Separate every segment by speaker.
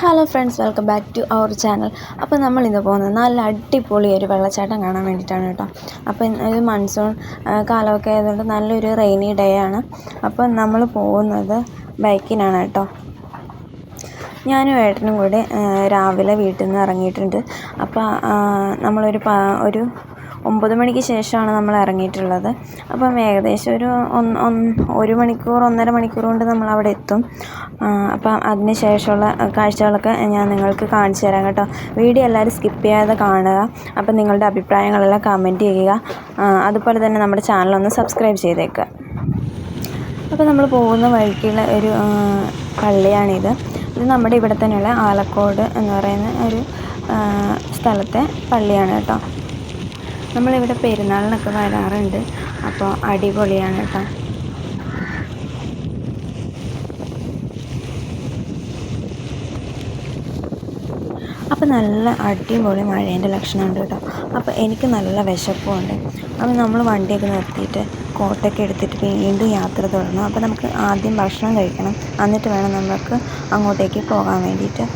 Speaker 1: Hello friends, welcome back to our channel. അപ്പോൾ നമ്മളിന്ന് പോകുന്നത് നല്ല അടിപൊളി ഒരു വെള്ളച്ചാട്ടം കാണാൻ വേണ്ടിയിട്ടാണ് കേട്ടോ. അപ്പോൾ ഇത് മൺസൂൺ കാലമൊക്കെ ആയതുകൊണ്ട് നല്ലൊരു റെയിനി ഡേ ആണ്. അപ്പോൾ നമ്മൾ പോകുന്നത് ബൈക്കിനാണ് കേട്ടോ. ഞാനും ഏട്ടനും കൂടി രാവിലെ വീട്ടിൽ നിന്ന് ഇറങ്ങിയിട്ടുണ്ട്. അപ്പോൾ നമ്മളൊരു 9 മണിക്ക് ശേഷമാണ് നമ്മൾ ഇറങ്ങിയിട്ടുള്ളത്. അപ്പം ഏകദേശം ഒരു മണിക്കൂർ 1.5 മണിക്കൂർ കൊണ്ട് നമ്മളവിടെ എത്തും. അപ്പം അതിന് ശേഷമുള്ള കാഴ്ചകളൊക്കെ ഞാൻ നിങ്ങൾക്ക് കാണിച്ചു തരാം കേട്ടോ. വീഡിയോ എല്ലാവരും സ്കിപ്പ് ചെയ്യാതെ കാണുക. അപ്പം നിങ്ങളുടെ അഭിപ്രായങ്ങളെല്ലാം കമൻറ്റ് ചെയ്യുക. അതുപോലെ തന്നെ നമ്മുടെ ചാനലൊന്ന് സബ്സ്ക്രൈബ് ചെയ്തേക്കുക. അപ്പോൾ നമ്മൾ പോകുന്ന വഴിക്കുള്ള ഒരു പള്ളിയാണിത്. ഇത് നമ്മുടെ ഇവിടെ തന്നെയുള്ള ആലക്കോട് എന്ന് പറയുന്ന ഒരു സ്ഥലത്തെ പള്ളിയാണ് കേട്ടോ. നമ്മളിവിടെ പെരുന്നാളിനൊക്കെ വരാറുണ്ട്. അപ്പോൾ അടിപൊളിയാണ് കേട്ടോ. അപ്പോൾ നല്ല അടിപൊളി മഴേൻ്റെ ലക്ഷണമുണ്ട് കേട്ടോ. അപ്പോൾ എനിക്ക് നല്ല വിശപ്പുമുണ്ട്. അപ്പോൾ നമ്മൾ വണ്ടിയൊക്കെ നിർത്തിയിട്ട് കോട്ടൊക്കെ എടുത്തിട്ട് വീണ്ടും യാത്ര തുടങ്ങും. അപ്പോൾ നമുക്ക് ആദ്യം ഭക്ഷണം കഴിക്കണം, എന്നിട്ട് വേണം നമുക്ക് അങ്ങോട്ടേക്ക് പോകാൻ വേണ്ടിയിട്ട്.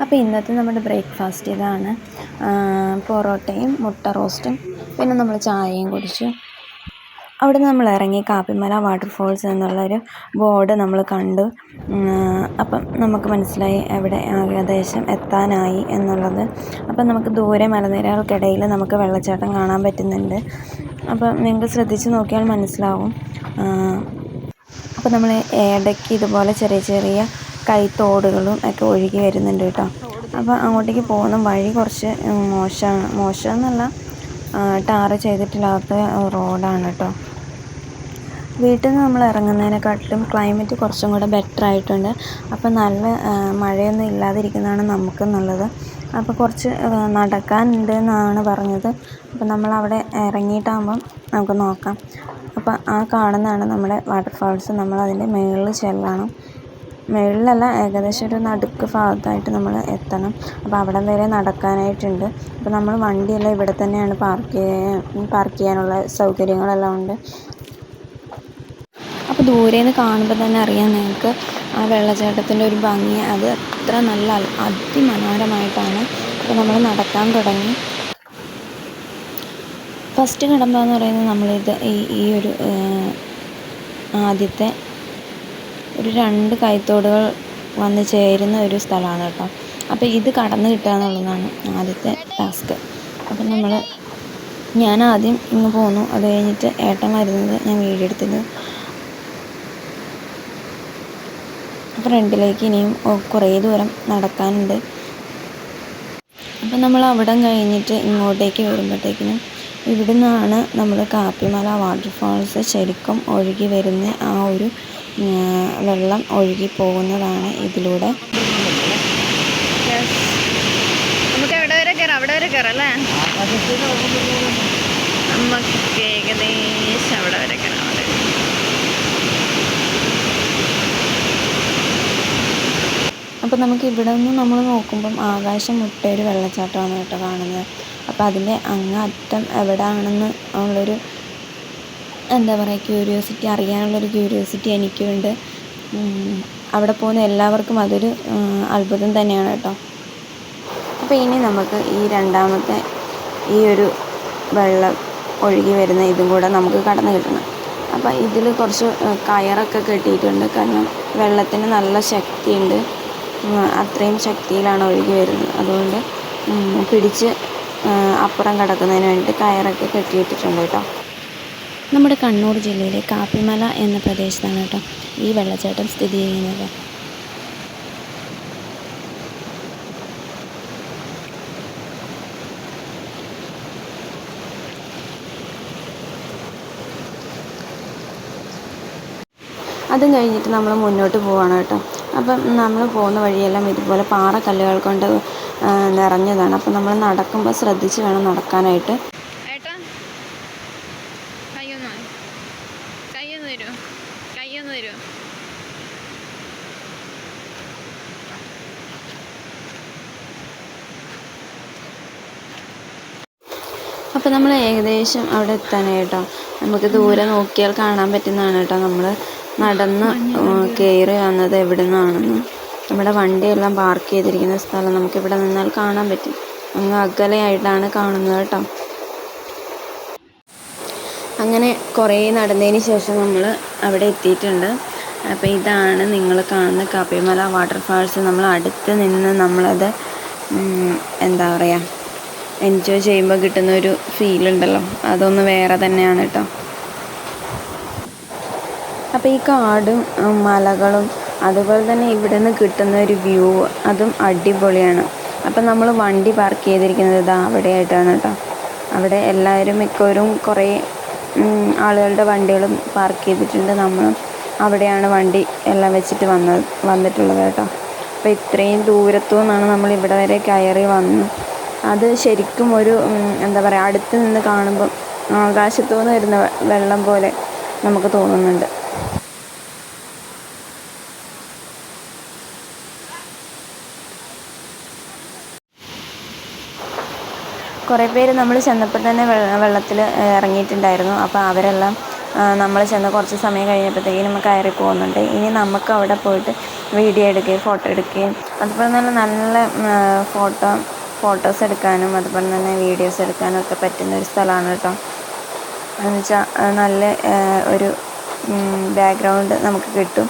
Speaker 1: അപ്പോൾ ഇന്നത്തെ നമ്മുടെ ബ്രേക്ക്ഫാസ്റ്റ് ഇതാണ്. പൊറോട്ടയും മുട്ട റോസ്റ്റും, പിന്നെ നമ്മൾ ചായയും കുടിച്ചു. അവിടെ നിന്ന് നമ്മൾ ഇറങ്ങി കാപ്പിമല വാട്ടർഫോൾസ് എന്നുള്ളൊരു ബോർഡ് നമ്മൾ കണ്ടു. അപ്പം നമുക്ക് മനസ്സിലായി എവിടെ ഏകദേശം എത്താനായി എന്നുള്ളത്. അപ്പം നമുക്ക് ദൂരെ മലനിരകൾക്കിടയിൽ നമുക്ക് വെള്ളച്ചാട്ടം കാണാൻ പറ്റുന്നുണ്ട്. അപ്പം നിങ്ങൾക്ക് ശ്രദ്ധിച്ച് നോക്കിയാൽ മനസ്സിലാവും. അപ്പോൾ നമ്മൾ ഇടയ്ക്ക് ഇതുപോലെ ചെറിയ ചെറിയ കൈത്തോടുകളും ഒക്കെ ഒഴുകി വരുന്നുണ്ട് കേട്ടോ. അപ്പോൾ അങ്ങോട്ടേക്ക് പോകുന്ന വഴി കുറച്ച് മോശമെന്നല്ല, ടാർ ചെയ്തിട്ടില്ലാത്ത റോഡാണ് കേട്ടോ. വീട്ടിൽ നിന്ന് നമ്മൾ ഇറങ്ങുന്നതിനെക്കാട്ടിലും ക്ലൈമറ്റ് കുറച്ചും കൂടെ ബെറ്റർ ആയിട്ടുണ്ട്. അപ്പോൾ നല്ല മഴയൊന്നും ഇല്ലാതിരിക്കുന്നതാണ് നമുക്ക് നല്ലത്. അപ്പോൾ കുറച്ച് നടക്കാനുണ്ട് എന്നാണ് പറഞ്ഞത്. അപ്പോൾ നമ്മളവിടെ ഇറങ്ങിയിട്ടാകുമ്പം നമുക്ക് നോക്കാം. അപ്പോൾ ആ കാണുന്നതാണ് നമ്മുടെ വാട്ടർഫാൾസ്. നമ്മളതിൻ്റെ മുകളിൽ ചെല്ലണം. മുകളിലല്ല, ഏകദേശം ഒരു നടുക്ക് ഭാഗത്തായിട്ട് നമ്മൾ എത്തണം. അപ്പോൾ അവിടം വരെ നടക്കാനായിട്ടുണ്ട്. അപ്പോൾ നമ്മൾ വണ്ടിയെല്ലാം ഇവിടെ തന്നെയാണ് പാർക്ക് ചെയ്യാനുള്ള സൗകര്യങ്ങളെല്ലാം ഉണ്ട്. അപ്പോൾ ദൂരെ നിന്ന് കാണുമ്പോൾ തന്നെ അറിയാം നിങ്ങൾക്ക് ആ വെള്ളച്ചാട്ടത്തിൻ്റെ ഒരു ഭംഗി. അത് അത്ര നല്ല അതിമനോഹരമായിട്ടാണ്. അപ്പോൾ നമ്മൾ നടക്കാൻ തുടങ്ങി. ഫസ്റ്റ് കിടമ്പ എന്ന് പറയുന്നത് നമ്മളിത് ഈ ഒരു ആദ്യത്തെ ഒരു 2 കൈത്തോടുകൾ വന്ന് ചേരുന്ന ഒരു സ്ഥലമാണ് കേട്ടോ. അപ്പോൾ ഇത് കടന്ന് കിട്ടുക എന്നുള്ളതാണ് ആദ്യത്തെ ടാസ്ക്. അപ്പം ഞാൻ ആദ്യം ഇങ്ങ് പോന്നു. അത് കഴിഞ്ഞിട്ട് ഏട്ടൻ വരുന്നത് ഞാൻ വീഡിയോ എടുത്തത്. ഫ്രണ്ടിലേക്ക് ഇനിയും കുറേ ദൂരം നടക്കാനുണ്ട്. അപ്പം നമ്മൾ അവിടം കഴിഞ്ഞിട്ട് ഇങ്ങോട്ടേക്ക് വരുമ്പോഴത്തേക്കിനും ഇവിടെ നിന്നാണ് നമ്മൾ കാപ്പിമല വാട്ടർഫാൾസ് ശരിക്കും ഒഴുകി വരുന്ന ആ ഒരു വെള്ളം ഒഴുകി പോകുന്നതാണ് ഇതിലൂടെ.
Speaker 2: നമുക്ക് എവിടെ വരെ കയറാം? അവിടെ വരെ കയറാം അല്ലേ? നമുക്ക് ഏകദേശം അവിടെ വരെ കയറാം.
Speaker 1: അപ്പോൾ നമുക്ക് ഇവിടെ നിന്ന് നമ്മൾ നോക്കുമ്പം ആകാശം മുട്ട ഒരു വെള്ളച്ചാട്ടമാണ് കേട്ടോ കാണുന്നത്. അപ്പോൾ അതിൻ്റെ അങ്ങറ്റം എവിടെയാണെന്ന് ഉള്ളൊരു എന്താ പറയുക ക്യൂരിയോസിറ്റി, അറിയാനുള്ളൊരു ക്യൂരിയോസിറ്റി എനിക്കുണ്ട്. അവിടെ പോകുന്ന എല്ലാവർക്കും അതൊരു അത്ഭുതം തന്നെയാണ് കേട്ടോ. അപ്പോൾ ഇനി നമുക്ക് ഈ രണ്ടാമത്തെ ഈ ഒരു വെള്ളം ഒഴുകി വരുന്ന ഇതും കൂടെ നമുക്ക് കടന്നു കിട്ടണം. അപ്പോൾ ഇതിൽ കുറച്ച് കയറൊക്കെ കെട്ടിയിട്ടുണ്ട്. കാരണം വെള്ളത്തിന് നല്ല ശക്തിയുണ്ട്. അത്രയും ശക്തിയിലാണ് ഒഴുകി വരുന്നത്. അതുകൊണ്ട് പിടിച്ച് അപ്പുറം കടക്കുന്നതിന് വേണ്ടിയിട്ട് കയറൊക്കെ കെട്ടിയിട്ടിട്ടുണ്ട് കേട്ടോ. നമ്മുടെ കണ്ണൂർ ജില്ലയിലെ കാപ്പിമല എന്ന പ്രദേശത്താണ് കേട്ടോ ഈ വെള്ളച്ചാട്ടം സ്ഥിതി ചെയ്യുന്നത്. അതും കഴിഞ്ഞിട്ട് നമ്മൾ മുന്നോട്ട് പോവാണ് കേട്ടോ. അപ്പം നമ്മൾ പോകുന്ന വഴിയെല്ലാം ഇതുപോലെ പാറക്കല്ലുകൾ കൊണ്ട് നിറഞ്ഞതാണ്. അപ്പം നമ്മൾ നടക്കുമ്പോൾ ശ്രദ്ധിച്ച് വേണം നടക്കാനായിട്ട്. അപ്പോൾ നമ്മൾ ഏകദേശം അവിടെ എത്താനായി കേട്ടോ. നമുക്ക് ദൂരെ നോക്കിയാൽ കാണാൻ പറ്റുന്നതാണ് കേട്ടോ നമ്മൾ നടന്ന് കയറി വന്നത് എവിടെ നിന്നാണെന്ന്. നമ്മുടെ വണ്ടിയെല്ലാം പാർക്ക് ചെയ്തിരിക്കുന്ന സ്ഥലം നമുക്കിവിടെ നിന്നാൽ കാണാൻ പറ്റും. അങ്ങ് അകലെയായിട്ടാണ് കാണുന്നത് കേട്ടോ. അങ്ങനെ കുറേ നടന്നതിന് ശേഷം നമ്മൾ അവിടെ എത്തിയിട്ടുണ്ട്. അപ്പോൾ ഇതാണ് നിങ്ങൾ കാണുന്ന കപ്പിമല വാട്ടർഫാൾസ്. നമ്മൾ അടുത്ത് നിന്ന് നമ്മളത് എന്താ പറയുക, എൻജോയ് ചെയ്യുമ്പോൾ കിട്ടുന്ന ഒരു ഫീലുണ്ടല്ലോ, അതൊന്ന് വേറെ തന്നെയാണ് കേട്ടോ. അപ്പോൾ ഈ കാടും മലകളും അതുപോലെ തന്നെ ഇവിടെ നിന്ന് കിട്ടുന്ന ഒരു വ്യൂ അതും അടിപൊളിയാണ്. അപ്പം നമ്മൾ വണ്ടി പാർക്ക് ചെയ്തിരിക്കുന്നത് ഇതാ അവിടെയായിട്ടാണ് കേട്ടോ. അവിടെ എല്ലാവരും മിക്കവരും കുറേ ആളുകളുടെ വണ്ടികളും പാർക്ക് ചെയ്തിട്ടുണ്ട്. നമ്മളും അവിടെയാണ് വണ്ടി എല്ലാം വെച്ചിട്ട് വന്നിട്ടുള്ളത് കേട്ടോ. അപ്പോൾ ഇത്രയും ദൂരത്തു നിന്നാണ് നമ്മൾ ഇവിടെ വരെ കയറി വന്നു. അത് ശരിക്കും ഒരു എന്താ പറയുക, അടുത്ത് നിന്ന് കാണുമ്പോൾ ആകാശത്തു നിന്ന് വരുന്ന വെള്ളം പോലെ നമുക്ക് തോന്നുന്നുണ്ട്. കുറേ പേര് നമ്മൾ ചെന്നപ്പോൾ തന്നെ വെള്ളത്തിൽ ഇറങ്ങിയിട്ടുണ്ടായിരുന്നു. അപ്പോൾ അവരെല്ലാം നമ്മൾ ചെന്ന് കുറച്ച് സമയം കഴിഞ്ഞപ്പോഴത്തേക്കും കയറി പോകുന്നുണ്ട്. ഇനി നമുക്ക് അവിടെ പോയിട്ട് വീഡിയോ എടുക്കുകയും ഫോട്ടോ എടുക്കുകയും അതുപോലെ തന്നെ നല്ല ഫോട്ടോസ് എടുക്കാനും അതുപോലെ തന്നെ വീഡിയോസ് എടുക്കാനും ഒക്കെ പറ്റുന്ന ഒരു സ്ഥലമാണ് കേട്ടോ. എന്ന് വെച്ചാൽ നല്ല ഒരു ബാക്ക്ഗ്രൗണ്ട് നമുക്ക് കിട്ടും.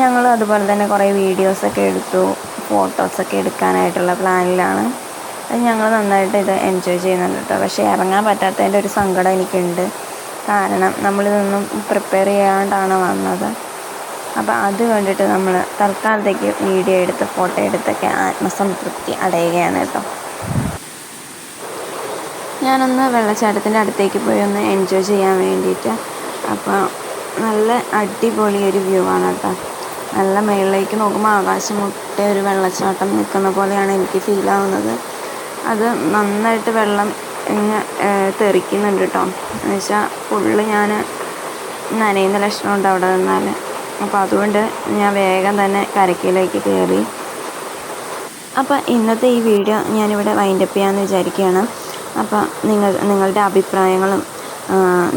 Speaker 1: ഞങ്ങൾ അതുപോലെ തന്നെ കുറേ വീഡിയോസൊക്കെ എടുത്തു, ഫോട്ടോസൊക്കെ എടുക്കാനായിട്ടുള്ള പ്ലാനിലാണ്. ഞങ്ങൾ നന്നായിട്ട് ഇത് എൻജോയ് ചെയ്യുന്നുണ്ട് കേട്ടോ. പക്ഷേ ഇറങ്ങാൻ പറ്റാത്തതിൻ്റെ ഒരു സങ്കടം എനിക്കുണ്ട്. കാരണം നമ്മളിതൊന്നും പ്രിപ്പയർ ചെയ്യാണ്ടാണ് വന്നത്. അപ്പോൾ അത് കണ്ടിട്ട് നമ്മൾ തൽക്കാലത്തേക്ക് വീഡിയോ എടുത്ത് ഫോട്ടോ എടുത്തൊക്കെ ആത്മസംതൃപ്തി അടയുകയാണ് കേട്ടോ. ഞാനൊന്ന് വെള്ളച്ചാട്ടത്തിൻ്റെ അടുത്തേക്ക് പോയി ഒന്ന് എൻജോയ് ചെയ്യാൻ വേണ്ടിയിട്ട്. അപ്പോൾ നല്ല അടിപൊളി ഒരു വ്യൂ ആണ് കേട്ടോ. നല്ല മുകളിലേക്ക് നോക്കുമ്പോൾ ആകാശം മുട്ട ഒരു വെള്ളച്ചാട്ടം നിൽക്കുന്ന പോലെയാണ് എനിക്ക് ഫീലാവുന്നത്. അത് നന്നായിട്ട് വെള്ളം ഇങ്ങനെ തെറിക്കുന്നുണ്ട് കേട്ടോ. എന്ന് വെച്ചാൽ ഫുള്ള് ഞാൻ നനയുന്ന ലക്ഷണമുണ്ട് അവിടെ നിന്നാൽ. അപ്പോൾ അതുകൊണ്ട് ഞാൻ വേഗം തന്നെ കരയ്ക്കിലേക്ക് കയറി. അപ്പോൾ ഇന്നത്തെ ഈ വീഡിയോ ഞാനിവിടെ വൈൻഡപ്പ് ചെയ്യാമെന്ന് വിചാരിക്കുകയാണ്. അപ്പോൾ നിങ്ങളുടെ അഭിപ്രായങ്ങളും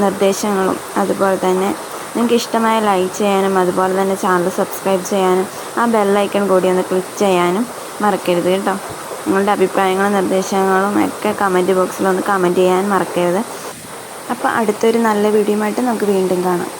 Speaker 1: നിർദ്ദേശങ്ങളും അതുപോലെ തന്നെ നിങ്ങൾക്ക് ഇഷ്ടമായ ലൈക്ക് ചെയ്യാനും അതുപോലെ തന്നെ ചാനൽ സബ്സ്ക്രൈബ് ചെയ്യാനും ആ ബെല്ലൈക്കൺ കൂടി ഒന്ന് ക്ലിക്ക് ചെയ്യാനും മറക്കരുത് കേട്ടോ. നിങ്ങളുടെ അഭിപ്രായങ്ങളും നിർദ്ദേശങ്ങളും ഒക്കെ കമൻറ്റ് ബോക്സിൽ ഒന്ന് കമൻറ്റ് ചെയ്യാൻ മറക്കരുത്. അപ്പോൾ അടുത്തൊരു നല്ല വീഡിയോയുമായിട്ട് നമുക്ക് വീണ്ടും കാണാം.